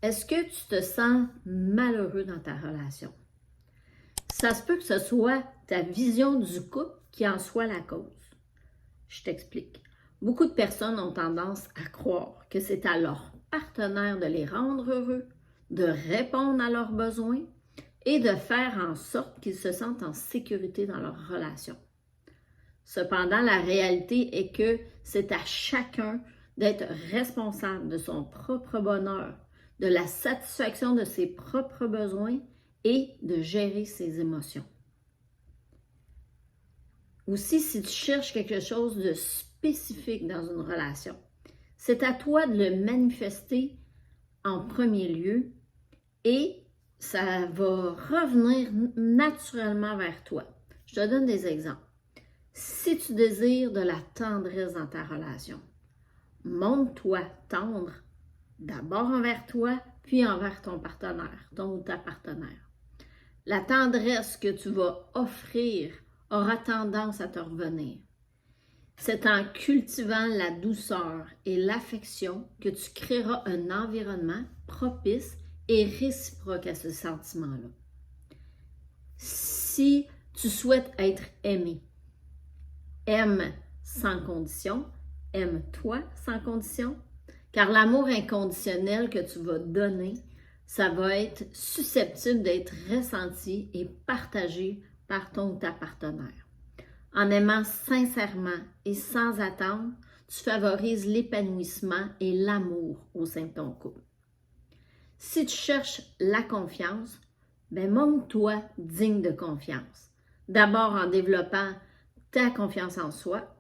Est-ce que tu te sens malheureux dans ta relation? Ça se peut que ce soit ta vision du couple qui en soit la cause. Je t'explique. Beaucoup de personnes ont tendance à croire que c'est à leur partenaire de les rendre heureux, de répondre à leurs besoins et de faire en sorte qu'ils se sentent en sécurité dans leur relation. Cependant, la réalité est que c'est à chacun d'être responsable de son propre bonheur, de la satisfaction de ses propres besoins et de gérer ses émotions. Aussi, si tu cherches quelque chose de spécifique dans une relation, c'est à toi de le manifester en premier lieu et ça va revenir naturellement vers toi. Je te donne des exemples. Si tu désires de la tendresse dans ta relation, montre-toi tendre d'abord envers toi, puis envers ton partenaire, ton ou ta partenaire. La tendresse que tu vas offrir aura tendance à te revenir. C'est en cultivant la douceur et l'affection que tu créeras un environnement propice et réciproque à ce sentiment-là. Si tu souhaites être aimé, aime sans condition, aime-toi sans condition, car l'amour inconditionnel que tu vas donner, ça va être susceptible d'être ressenti et partagé par ton ou ta partenaire. En aimant sincèrement et sans attendre, tu favorises l'épanouissement et l'amour au sein de ton couple. Si tu cherches la confiance, montre-toi digne de confiance. D'abord en développant ta confiance en soi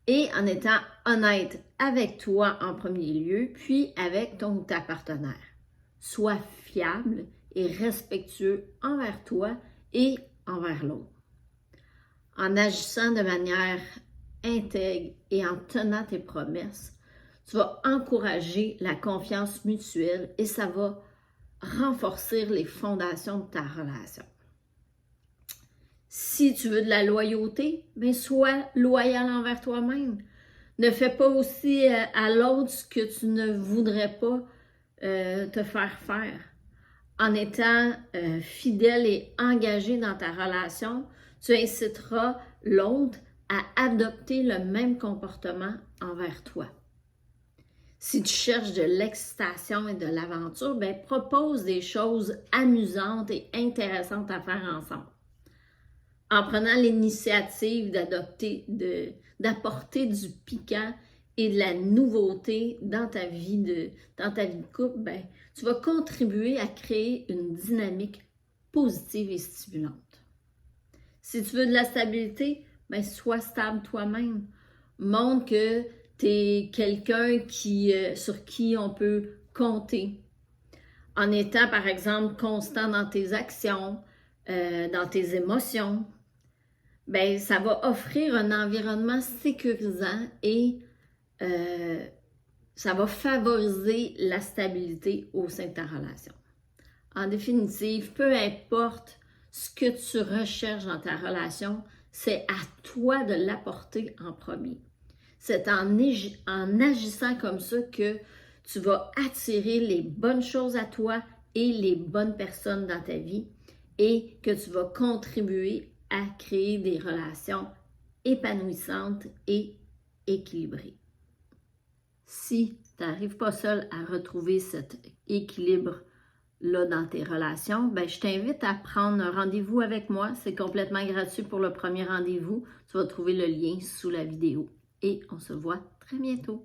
et en étant honnête avec toi en premier lieu, puis avec ton ou ta partenaire. Sois fiable et respectueux envers toi et envers l'autre. En agissant de manière intègre et en tenant tes promesses, tu vas encourager la confiance mutuelle et ça va renforcer les fondations de ta relation. Si tu veux de la loyauté, sois loyal envers toi-même. Ne fais pas aussi à l'autre ce que tu ne voudrais pas te faire faire. En étant fidèle et engagé dans ta relation, tu inciteras l'autre à adopter le même comportement envers toi. Si tu cherches de l'excitation et de l'aventure, propose des choses amusantes et intéressantes à faire ensemble. En prenant l'initiative d'apporter du piquant et de la nouveauté dans ta vie de couple, tu vas contribuer à créer une dynamique positive et stimulante. Si tu veux de la stabilité, sois stable toi-même. Montre que tu es quelqu'un sur qui on peut compter. En étant, par exemple, constant dans tes actions, dans tes émotions, ça va offrir un environnement sécurisant et ça va favoriser la stabilité au sein de ta relation. En définitive, peu importe ce que tu recherches dans ta relation, c'est à toi de l'apporter en premier. C'est en agissant comme ça que tu vas attirer les bonnes choses à toi et les bonnes personnes dans ta vie et que tu vas contribuer à créer des relations épanouissantes et équilibrées. Si tu n'arrives pas seul à retrouver cet équilibre-là dans tes relations, je t'invite à prendre un rendez-vous avec moi. C'est complètement gratuit pour le premier rendez-vous. Tu vas trouver le lien sous la vidéo. Et on se voit très bientôt.